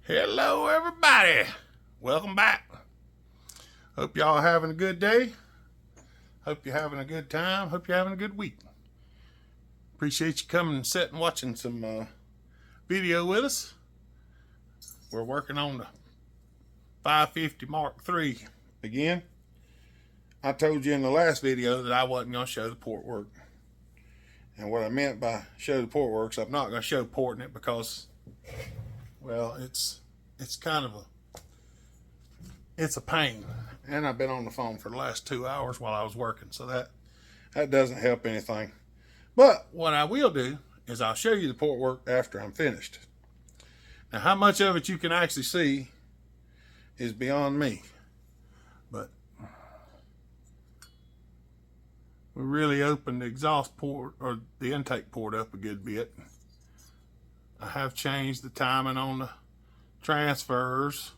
Hello everybody, welcome back. Hope y'all having a good day. Hope you're having a good time. Hope you're having a good week. Appreciate you coming and sitting watching some video with us. We're working on the 550 Mark 3 again. I told you in the last video that I wasn't going to show the port work. And what I meant by show the port works, I'm not going to show porting it because, well, it's kind of it's a pain. And I've been on the phone for the last 2 hours while I was working, so that doesn't help anything. But what I will do is I'll show you the port work after I'm finished. Now, how much of it you can actually see is beyond me. But we really opened the exhaust port, or the intake port, up a good bit. I have changed the timing on the transfers.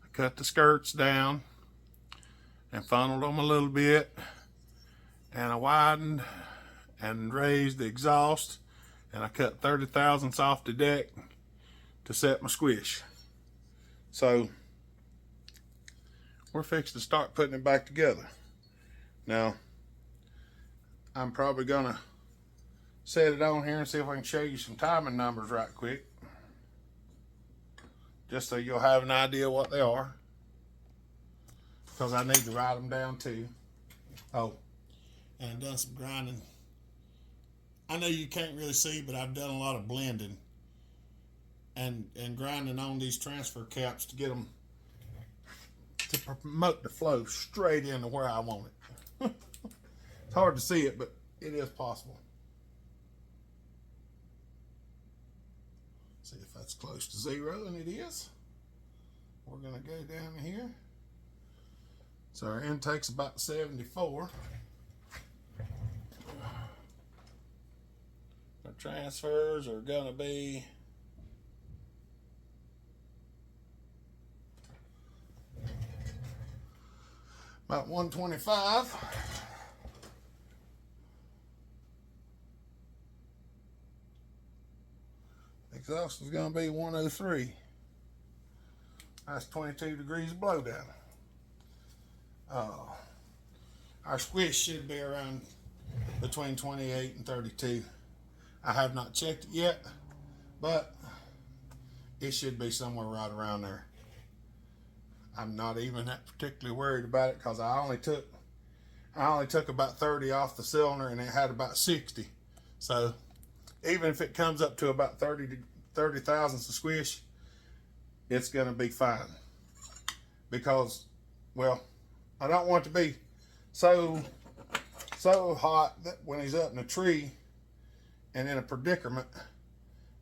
I cut the skirts down and funneled them a little bit, and I widened and raised the exhaust, and I cut 30 thousandths off the deck to set my squish. So we're fixed to start putting it back together. Now I'm probably gonna set it on here and see if I can show you some timing numbers right quick, just so you'll have an idea what they are, because I need to write them down too. Oh, and I've done some grinding. I know you can't really see, but I've done a lot of blending and grinding on these transfer caps to get them to promote the flow straight into where I want it. It's hard to see it, but it is possible. See if that's close to zero, and it is. We're gonna go down here. So our intake's about 74. Our transfers are gonna be about 125. Exhaust is going to be 103. That's 22 degrees blowdown. Our squish should be around between 28 and 32. I have not checked it yet, but it should be somewhere right around there. I'm not even that particularly worried about it, because I only took about 30 off the cylinder and it had about 60. So even if it comes up to about 30 thousandths of squish, it's going to be fine. Because, well, I don't want it to be so hot that when he's up in a tree and in a predicament,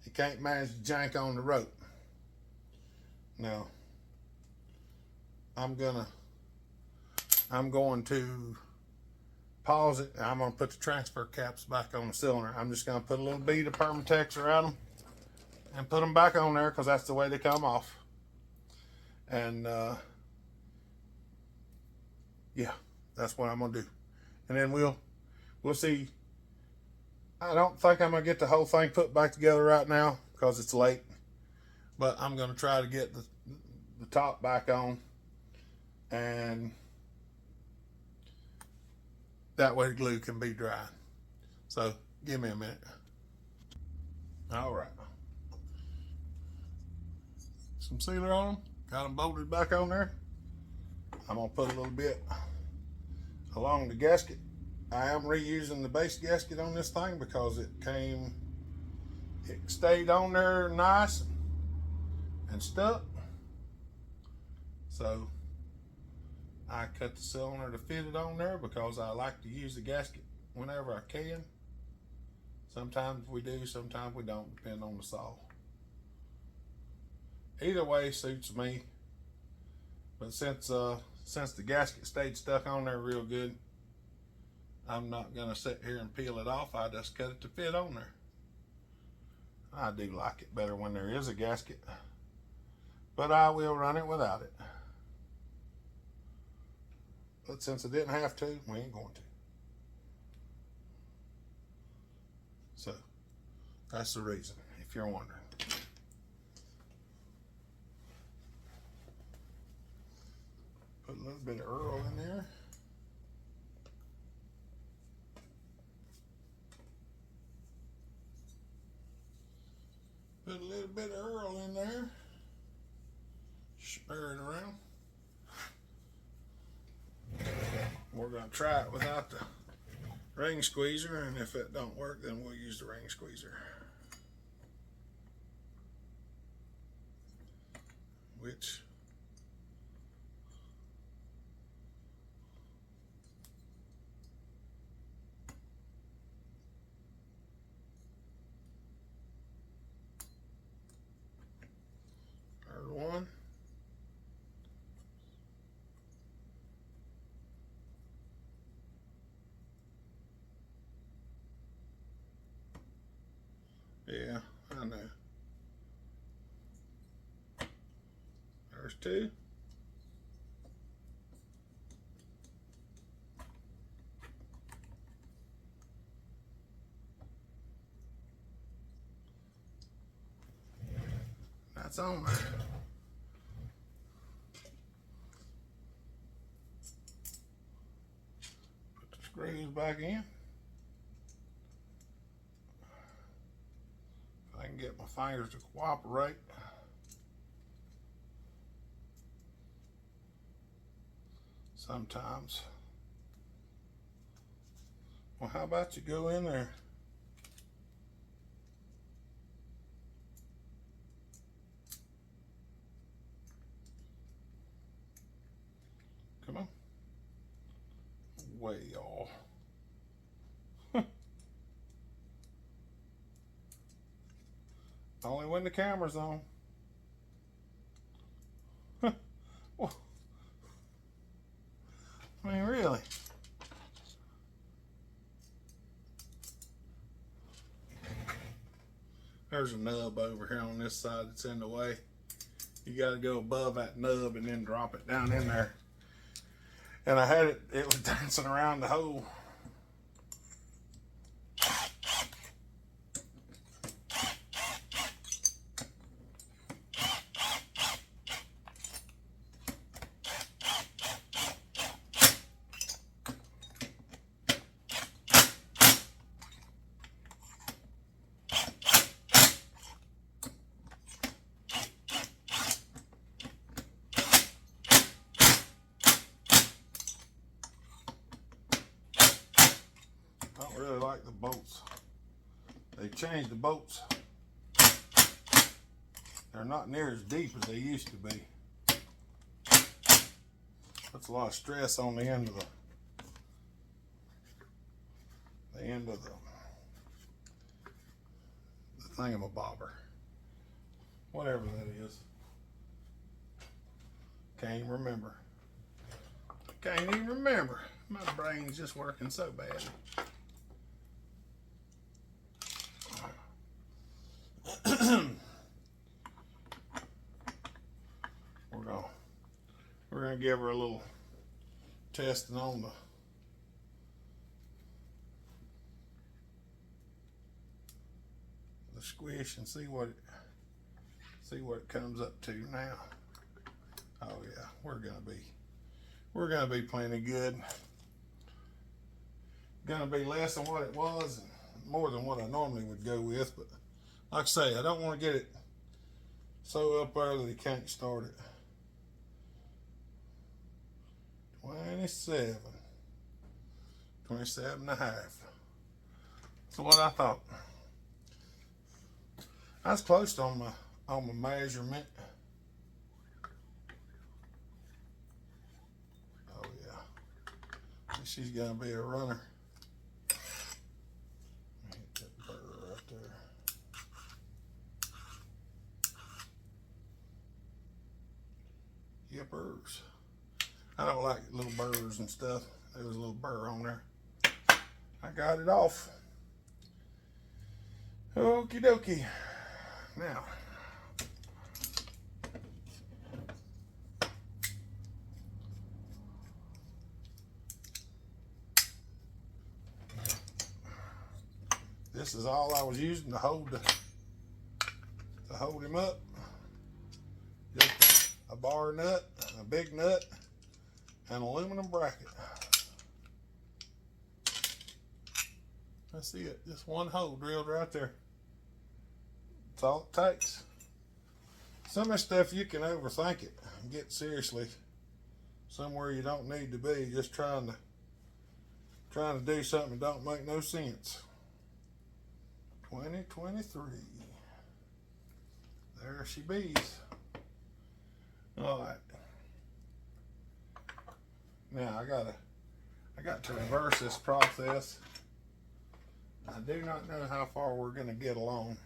he can't manage to jank on the rope. Now, I'm going to pause it, and I'm going to put the transfer caps back on the cylinder. I'm just going to put a little bead of Permatex around them and put them back on there, because that's the way they come off. And yeah, that's what I'm going to do. And then we'll see. I don't think I'm going to get the whole thing put back together right now because it's late. But I'm going to try to get the top back on, and that way the glue can be dry. So give me a minute. All right. Some sealer on them. Got them bolted back on there. I'm going to put a little bit along the gasket. I am reusing the base gasket on this thing because it stayed on there nice and stuck. So I cut the cylinder to fit it on there because I like to use the gasket whenever I can. Sometimes we do, sometimes we don't, depending on the saw. Either way suits me. But since the gasket stayed stuck on there real good, I'm not gonna sit here and peel it off. I just cut it to fit on there. I do like it better when there is a gasket, but I will run it without it. But since I didn't have to, we ain't going to. So that's the reason, if you're wondering. little bit of Earl in there. Put a little bit of Earl in there. Stir it around. We're going to try it without the ring squeezer, and if it don't work, then we'll use the ring squeezer. Which there's one. Yeah, I know. There's two. That's on there. Put the screws back in. If I can get my fingers to cooperate. Sometimes. Well, how about you go in there? Come on. Way off. Only when the camera's on. Well, I mean, really. There's a nub over here on this side that's in the way. You got to go above that nub and then drop it down in there. And I had it was dancing around the hole. I don't really like the bolts. They changed the bolts. They're not near as deep as they used to be. Puts a lot of stress on the end of the thingamabobber. Whatever that is. Can't even remember. Can't even remember. My brain's just working so bad. We're gonna give her a little testing on the squish and see what it comes up to now. Oh yeah, we're gonna be plenty good. Gonna be less than what it was and more than what I normally would go with, but like I say, I don't want to get it so up there that he can't start it. 27 and a half. That's what I thought. I was close on my measurement. Oh yeah, she's gonna be a runner. Hit that burr right there. Yippers. I don't like little burrs and stuff. There was a little burr on there. I got it off. Okie dokie. Now, this is all I was using to hold him up. Just a bar nut, a big nut, an aluminum bracket. That's it. Just one hole drilled right there. That's all it takes. Some of this stuff you can overthink it and get seriously somewhere you don't need to be, just trying to do something that don't make no sense. 2023. There she bees. Alright. Now I got to reverse this process. I do not know how far we're going to get along.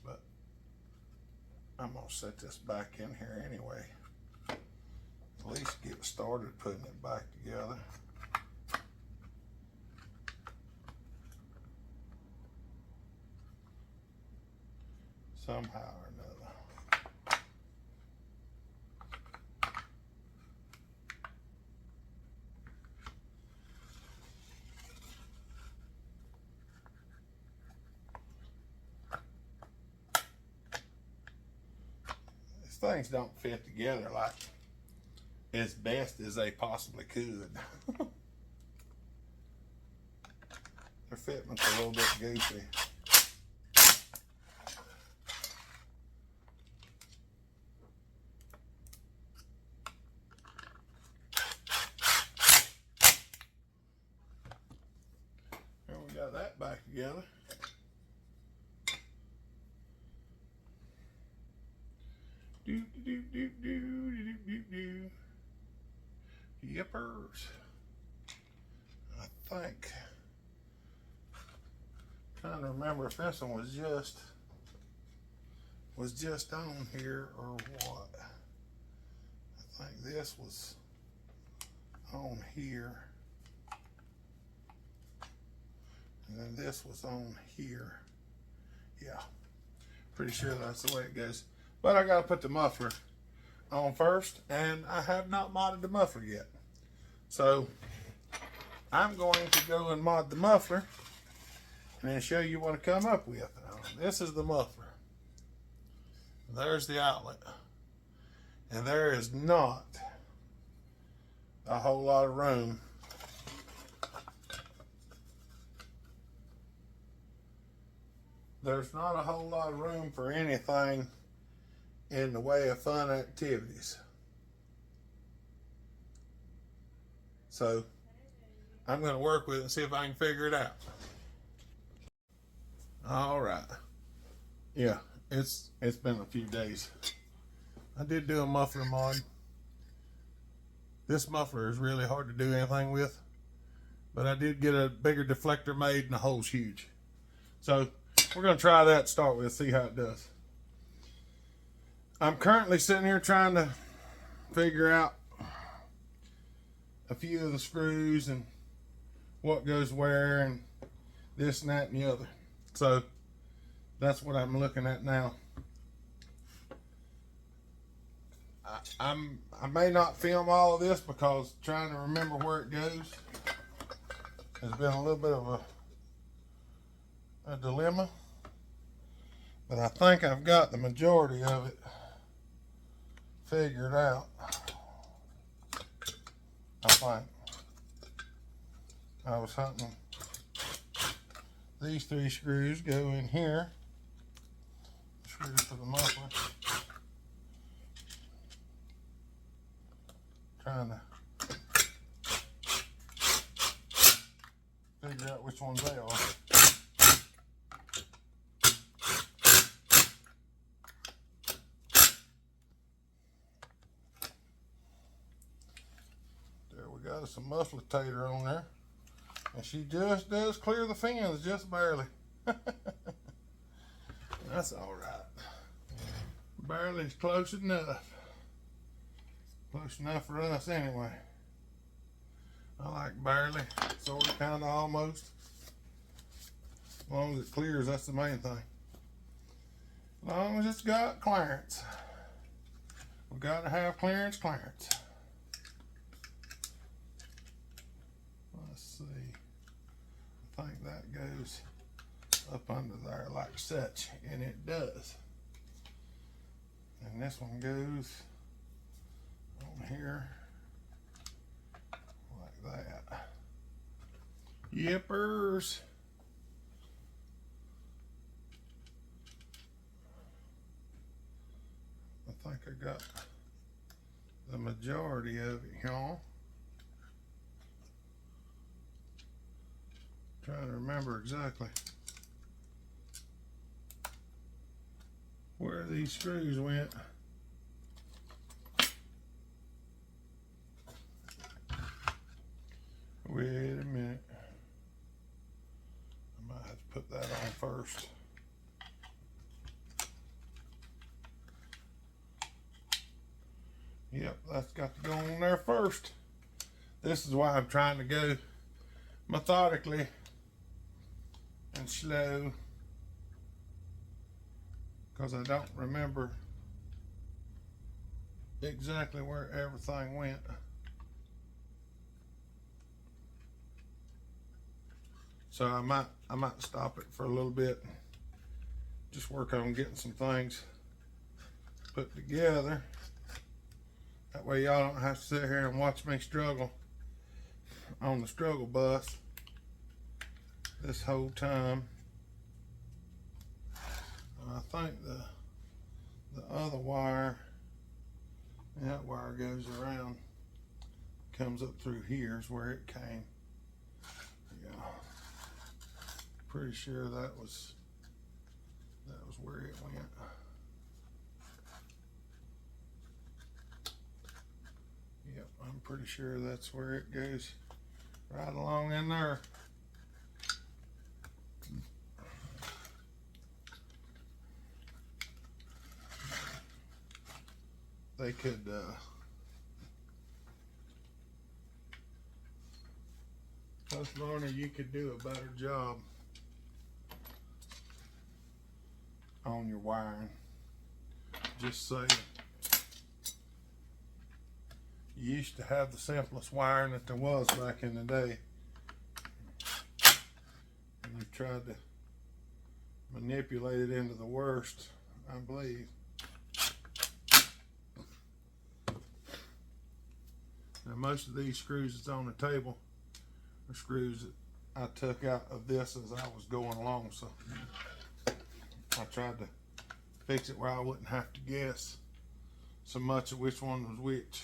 But I'm going to set this back in here anyway. At least get started putting it back together. Somehow or another. These things don't fit together like as best as they possibly could. Their fitment's a little bit goofy. Got that back together. Yippers. I think. Trying to remember if this one was just on here or what. I think this was on here. And then this was on here. Yeah, pretty sure that's the way it goes. But I gotta put the muffler on first, and I have not modded the muffler yet. So I'm going to go and mod the muffler and then show you what I come up with. Now, this is the muffler. There's the outlet. And there is not a whole lot of room there's not a whole lot of room for anything in the way of fun activities. So I'm going to work with it and see if I can figure it out. All right. Yeah, it's been a few days. I did do a muffler mod. This muffler is really hard to do anything with, but I did get a bigger deflector made and the hole's huge. So we're going to try that to start with, see how it does. I'm currently sitting here trying to figure out a few of the screws and what goes where and this and that and the other. So that's what I'm looking at now. I may not film all of this because trying to remember where it goes has been a little bit of a dilemma. But I think I've got the majority of it figured out. I think. I was hunting. These 3 screws go in here. Screws for the muffler. Trying to figure out which ones they are. Got some muffletator on there, and she just does clear the fins just barely. That's all right. Barely is close enough. Close enough for us anyway. I like barely, sort of, kind of, almost. As long as it clears, that's the main thing. As long as it's got clearance. We've got to have clearance. Let's see. goes up under there like such, and it does. And this one goes on here like that. Yippers. I think I got the majority of it, y'all. Trying to remember exactly where these screws went. Wait a minute. I might have to put that on first. Yep, that's got to go on there first. This is why I'm trying to go methodically and slow, because I don't remember exactly where everything went. So I might stop it for a little bit, just work on getting some things put together. That way y'all don't have to sit here and watch me struggle on the struggle bus this whole time. And I think the other wire, that wire goes around, comes up through here is where it came. Yeah, pretty sure that was where it went. Yep, I'm pretty sure that's where it goes, right along in there. They could Husqvarna, you could do a better job on your wiring. Just saying. You used to have the simplest wiring that there was back in the day, and you've tried to manipulate it into the worst, I believe. Now most of these screws that's on the table are screws that I took out of this as I was going along, so I tried to fix it where I wouldn't have to guess so much of which one was which.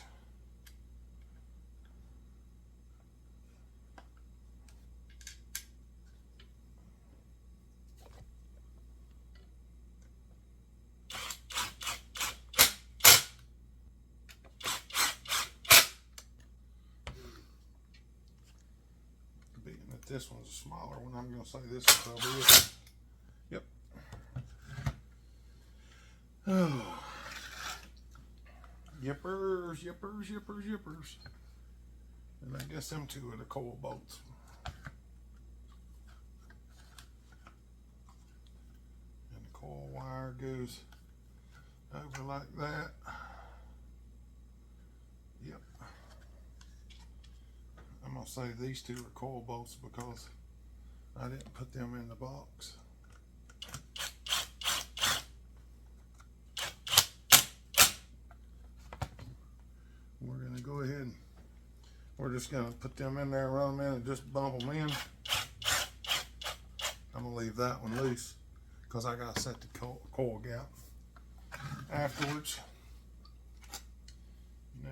This one's a smaller one. I'm going to say this is probably it. Yep. Oh. Yippers, yippers, yippers, yippers. And I guess them two are the coil bolts. And the coil wire goes over like that. Yep. I'm going to say these two are coil bolts because I didn't put them in the box. We're going to go ahead and we're just going to put them in there, run them in, and just bump them in. I'm going to leave that one loose because I got to set the coil gap afterwards. Now,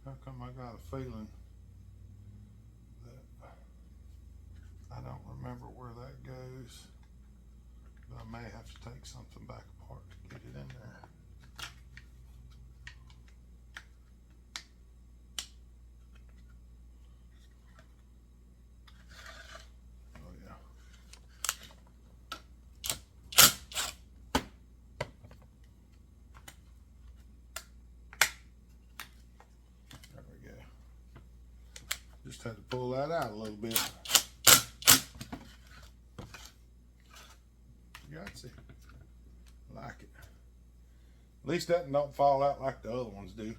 how come I got a feeling that I don't remember where that goes, but I may have to take something back apart to get it in there. Oh yeah. There we go. Just had to pull that out a little bit. Yahtzee. Like it. At least that don't fall out like the other ones do.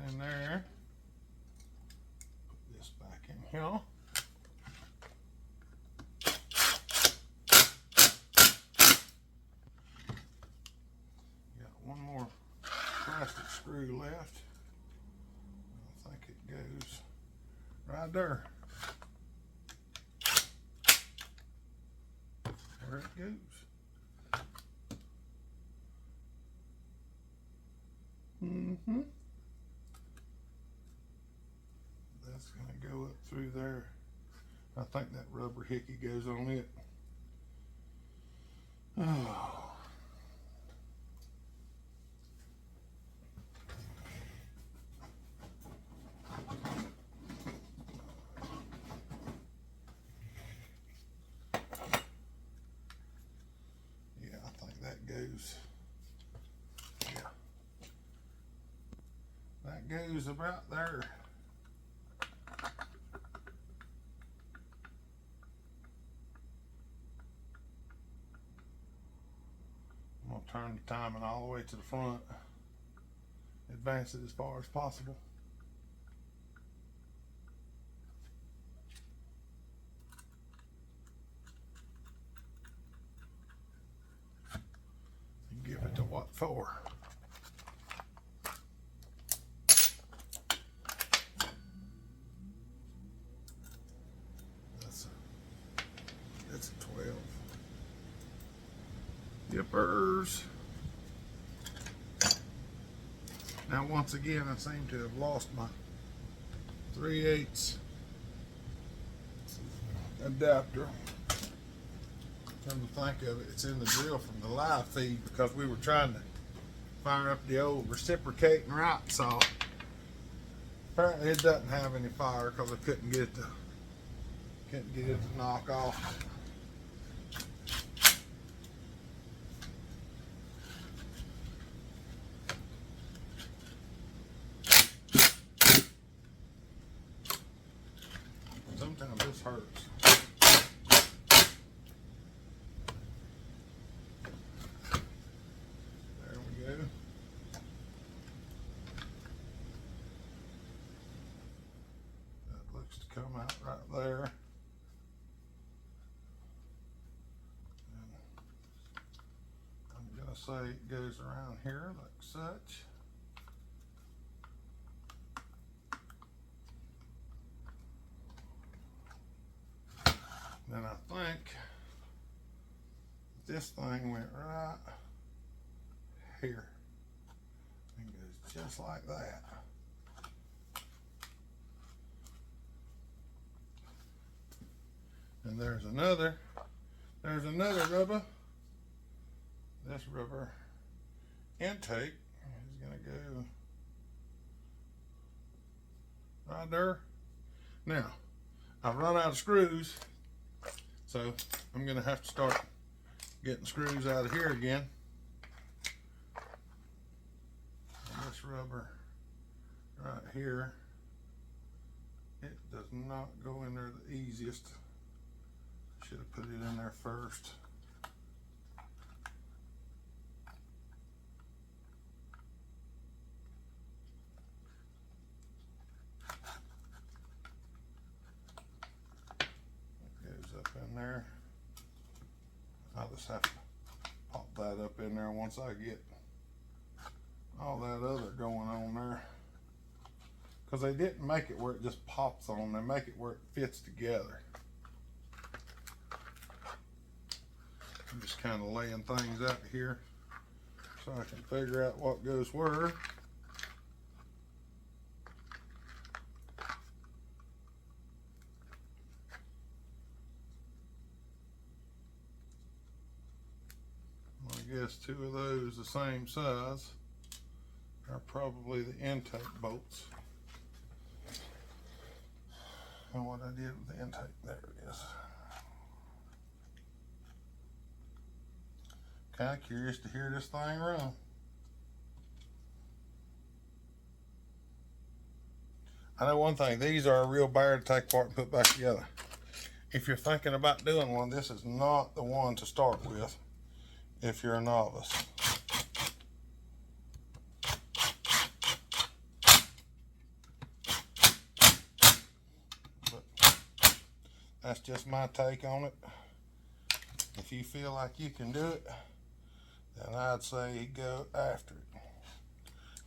in there. Put this back in here. Got one more plastic screw left. I think it goes right there. Where it goes. That's going to go up through there. I think that rubber hickey goes on it. Oh. Yeah, I think that goes. Yeah. That goes about there. I'm going to turn the timing all the way to the front. Advance it as far as possible. And give it to what for? That's a 12. Yippers. Now once again I seem to have lost my 3/8 adapter. Come to think of it, it's in the drill from the live feed because we were trying to fire up the old reciprocating right saw. Apparently it doesn't have any fire because I couldn't get it to knock off. Sometimes this hurts. There we go. That looks to come out right there. And I'm going to say it goes around here like such. Then I think this thing went right here and goes just like that. And there's another rubber. This rubber intake is gonna go right there. Now, I've run out of screws. So I'm gonna have to start getting screws out of here again. And this rubber right here, it does not go in there the easiest. Should have put it in there first. There. I'll just have to pop that up in there once I get all that other going on there, because they didn't make it where it just pops on, they make it where it fits together. I'm just kind of laying things out here so I can figure out what goes where. I guess two of those the same size are probably the intake bolts. And what I did with the intake, there it is. Kind of curious to hear this thing run. I know one thing, these are a real bear to take apart and put back together. If you're thinking about doing one, this is not the one to start with if you're a novice. That's just my take on it. If you feel like you can do it, then I'd say go after it.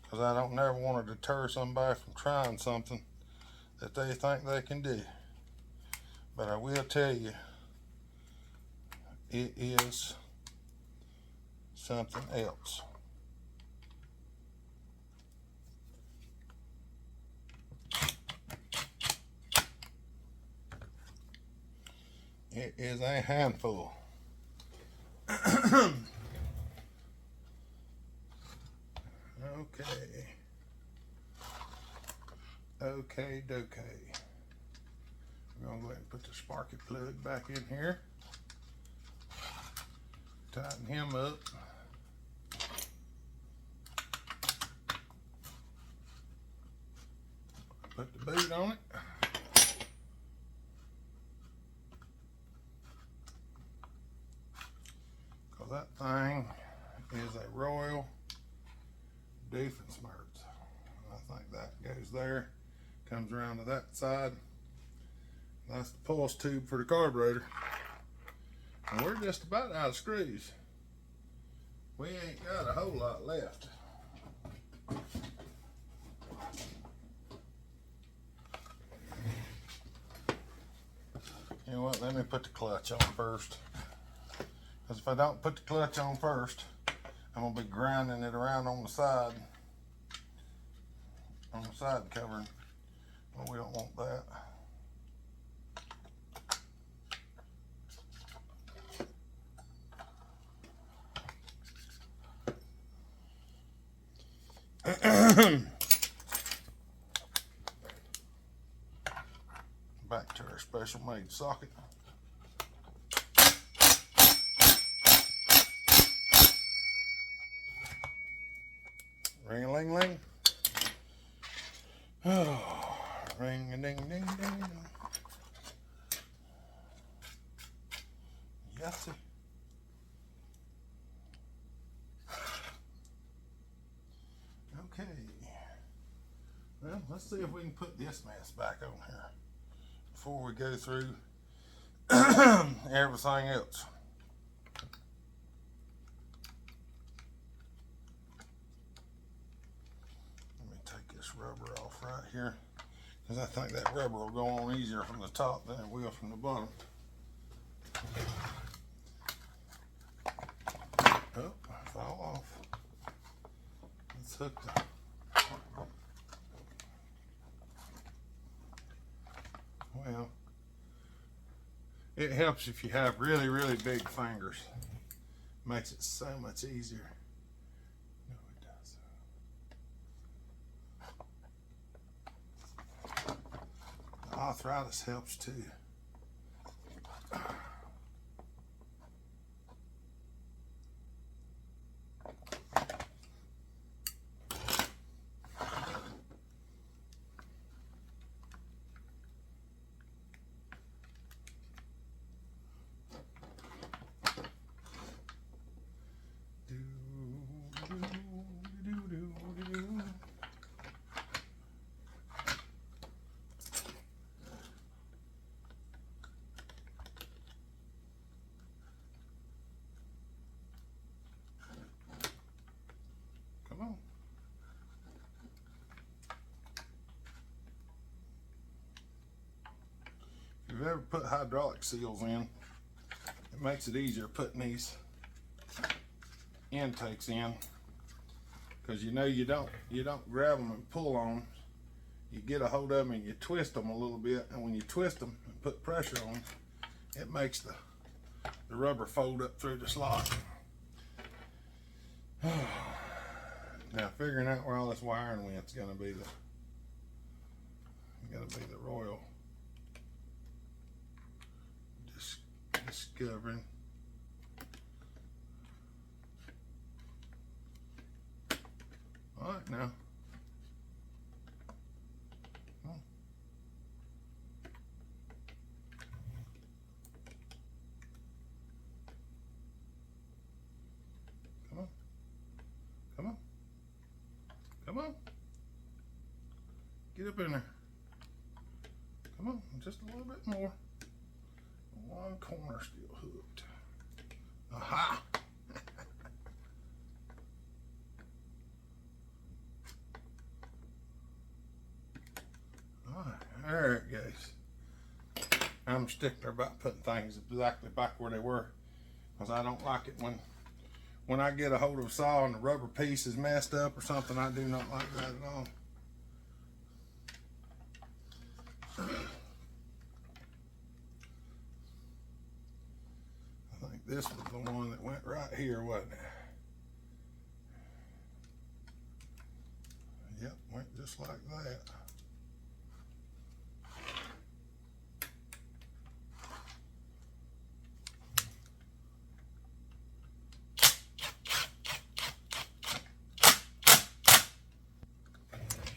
Because I don't never want to deter somebody from trying something that they think they can do. But I will tell you, it is something else. It is a handful. Okay. Okay, dokey. We're going to go ahead and put the sparky plug back in here. Tighten him up. Put the boot on it. Because that thing is a Royal Doofenshmirtz. I think that goes there. Comes around to that side. That's the pulse tube for the carburetor. And we're just about out of screws. We ain't got a whole lot left. You know what, let me put the clutch on first. Because if I don't put the clutch on first, I'm going to be grinding it around on the side covering. Well, we don't want that. Back to our special made socket. Ring-a-ling-ling. Oh, ring-a-ding-ding-ding. Yessy. Okay. Well, let's see if we can put this mess back on here before we go through everything else. Let me take this rubber off right here, because I think that rubber will go on easier from the top than it will from the bottom. Oh, fall off. Let's hook the well, it helps if you have really, really big fingers. Makes it so much easier. No, it does. The arthritis helps too. Come on. If you've ever put hydraulic seals in, it makes it easier putting these intakes in, because you know you don't grab them and pull on them. You get a hold of them and you twist them a little bit, and when you twist them and put pressure on them, it makes the rubber fold up through the slot. Now figuring out where all this wiring went's gonna be the Royal discovering. All right, now. Come on. Come on. Come on. Get up in there. Come on, just a little bit more. One corner still hooked. Aha! Alright, there it goes. I'm a stickler about putting things exactly back where they were, because I don't like it when I get a hold of a saw and the rubber piece is messed up or something. I do not like that at all. I think this was the one that went right here, wasn't it? Yep, went just like that.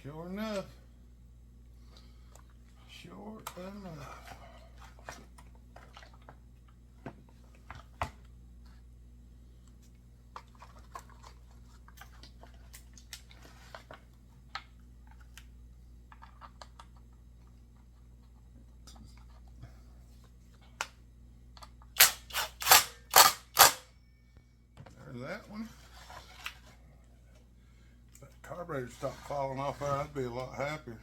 Sure enough. Sure enough. There's that one. If that carburetor stopped falling off there, I'd be a lot happier.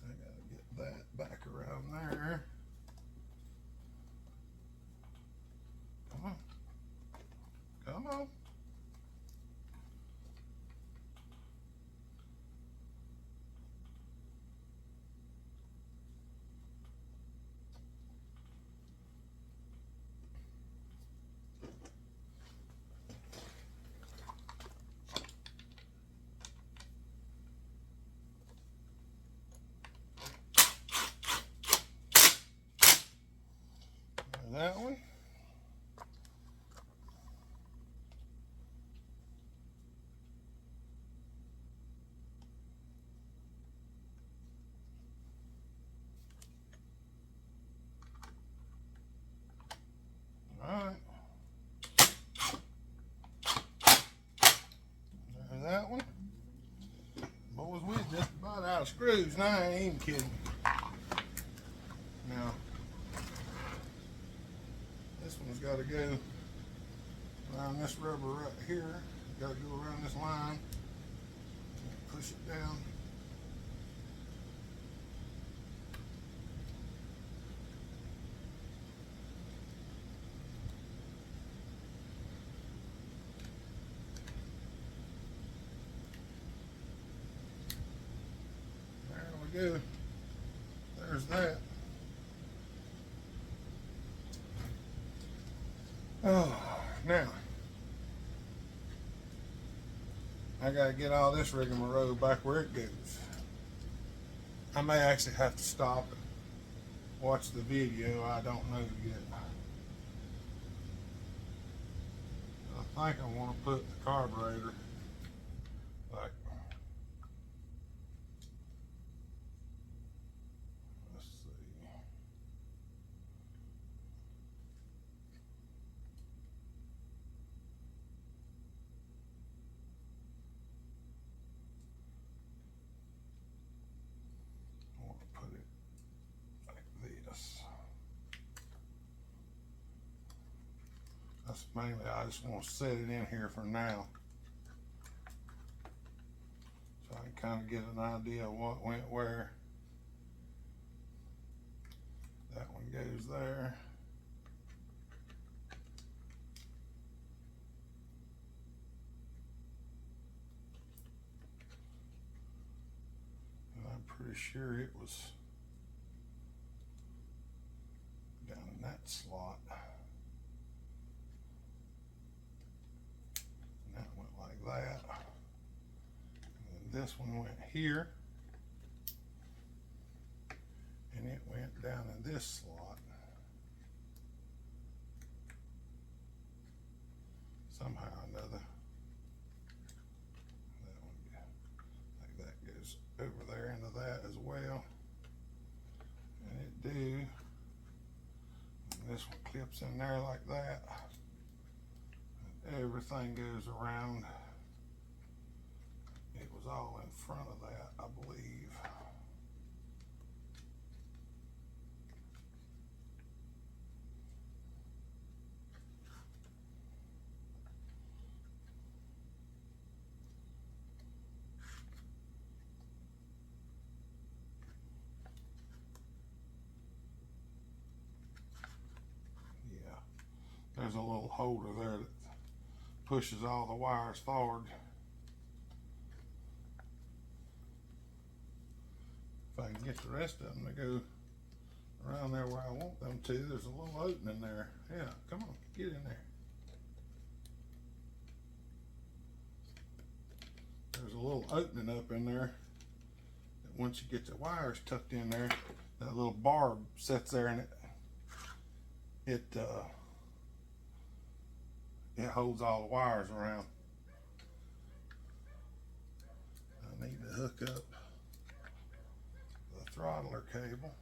I gotta get that back around there. Come on. Come on. That one. Alright. There's that one. Boys, we're just about out of screws. Now, I ain't even kidding. Now, this one's got to go around this rubber right here. Got to go around this line. Push it down. There we go. There's that. Oh, now I gotta get all this rigmarole back where it goes. I may actually have to stop and watch the video. I don't know yet. I think I want to put the carburetor like, let's see. I want to put it like this. That's mainly, I just want to set it in here for now, so I can kind of get an idea of what went where. That one goes there. And I'm pretty sure it was down in that slot. And that went like that. And then this one went here. And it went down in this slot. Somehow or another. That one, like that goes over there into that as well. And it do. And this one clips in there like that. And everything goes around. It was all in front of that, I believe. little holder there that pushes all the wires forward. If I can get the rest of them to go around there where I want them to, there's a little opening there. Yeah, come on, get in there. There's a little opening up in there that once you get the wires tucked in there, that little barb sits there and it holds all the wires around. I need to hook up the throttler cable.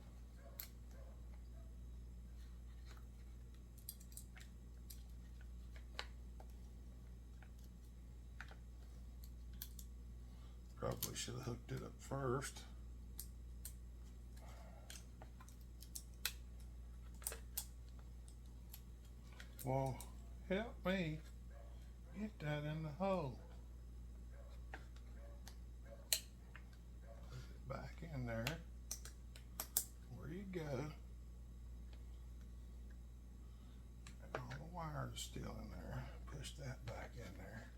Probably should have hooked it up first. Well, help me get that in the hole. Put it back in there. Where you go. And all the wires are still in there. Push that back in there.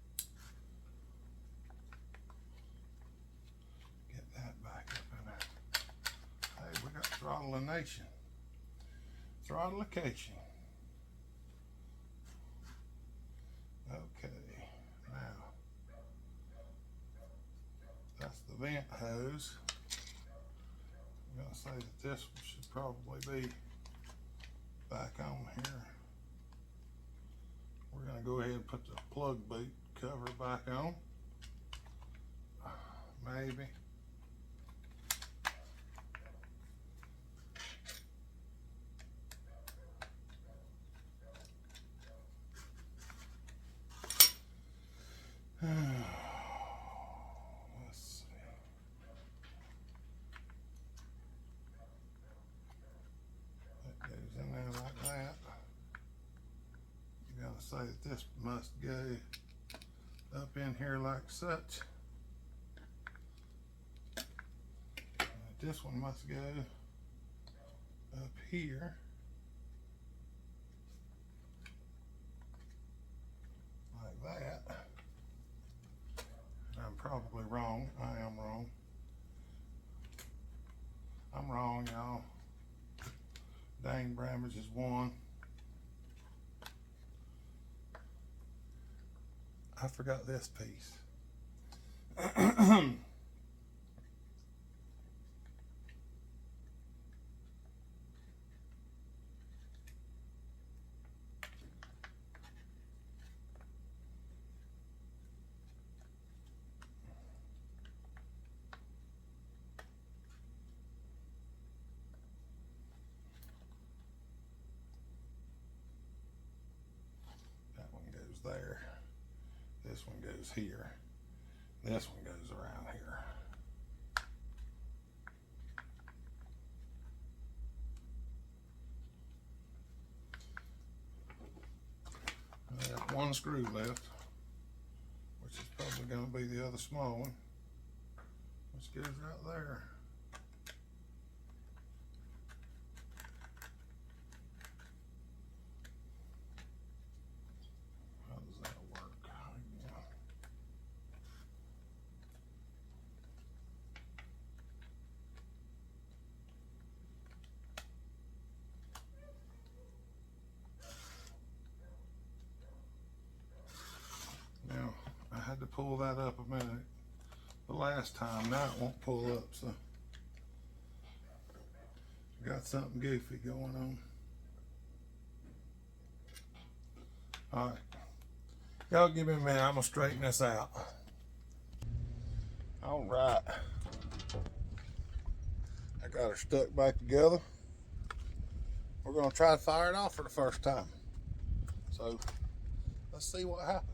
Get that back up in there. Hey, we got throttlination. Throttlication. Okay, now that's the vent hose. I'm going to say that this one should probably be back on here. We're going to go ahead and put the plug boot cover back on. Maybe. Let's see. That goes in there like that. You gotta say that this must go up in here like such. And this one must go up here. Like that. I'm probably wrong. I am wrong. I'm wrong, y'all. Dang, Bramage is one. I forgot this piece. There. This one goes here. This one goes around here. I got one screw left, which is probably going to be the other small one, which goes right there. To pull that up a minute the last time. Now it won't pull up, so got something goofy going on. All right, y'all give me a minute. I'm gonna straighten this out. All right, I got her stuck back together. We're gonna try to fire it off for the first time, so let's see what happens.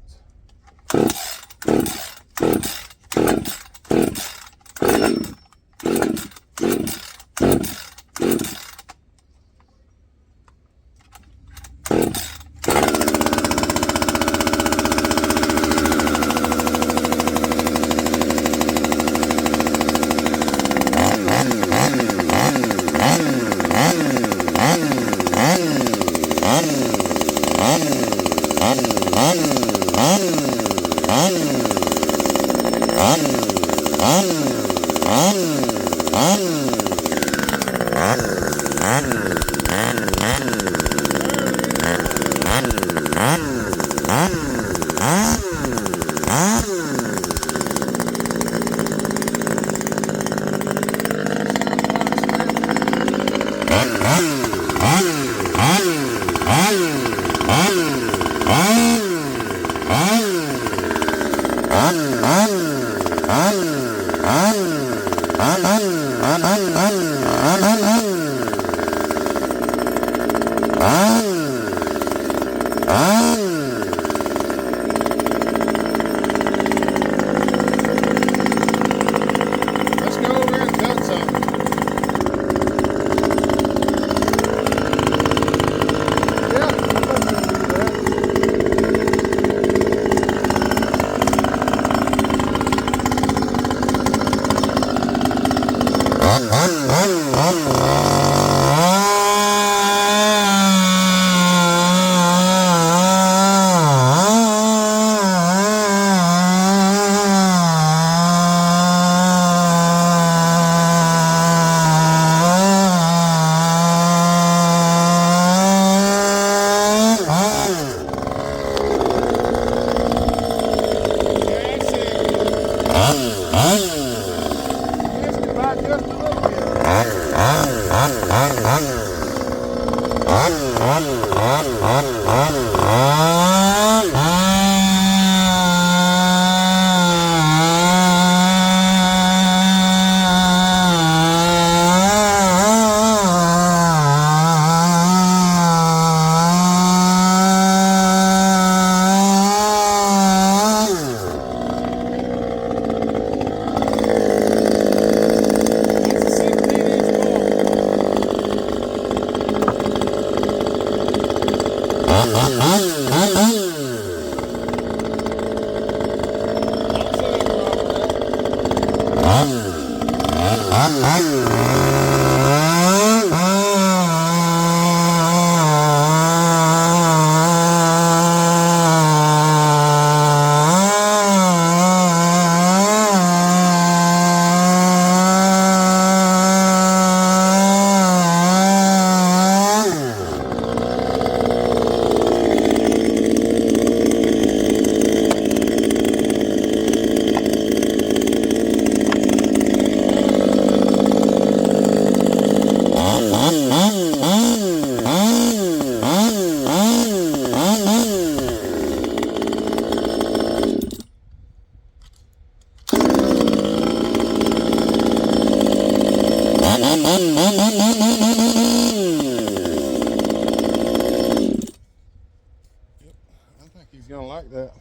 He's gonna like that.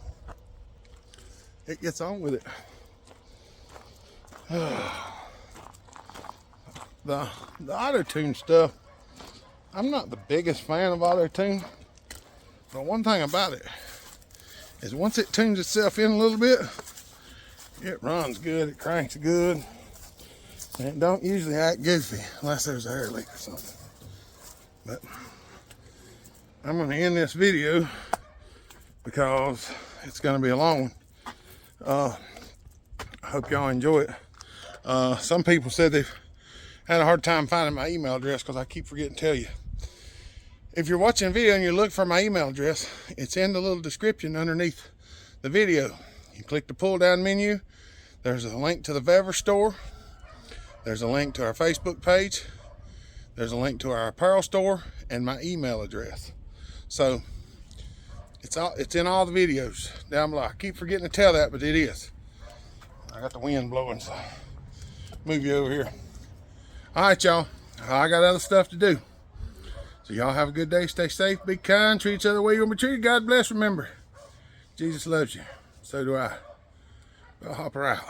It gets on with it. The auto tune stuff, I'm not the biggest fan of auto tune, but one thing about it is once it tunes itself in a little bit, it runs good, it cranks good, and it don't usually act goofy unless there's a air leak or something. But I'm gonna end this video because it's going to be a long one. I hope y'all enjoy it. Some people said they've had a hard time finding my email address because I keep forgetting to tell you. If you're watching a video and you look for my email address, it's in the little description underneath the video. You click the pull down menu. There's a link to the Vever store. There's a link to our Facebook page. There's a link to our apparel store and my email address. So it's in all the videos down below. I keep forgetting to tell that, but it is. I got the wind blowing, so move you over here. All right, y'all. I got other stuff to do. So y'all have a good day. Stay safe. Be kind. Treat each other the way you want to be treated. God bless. Remember, Jesus loves you. So do I. Well, hop her out.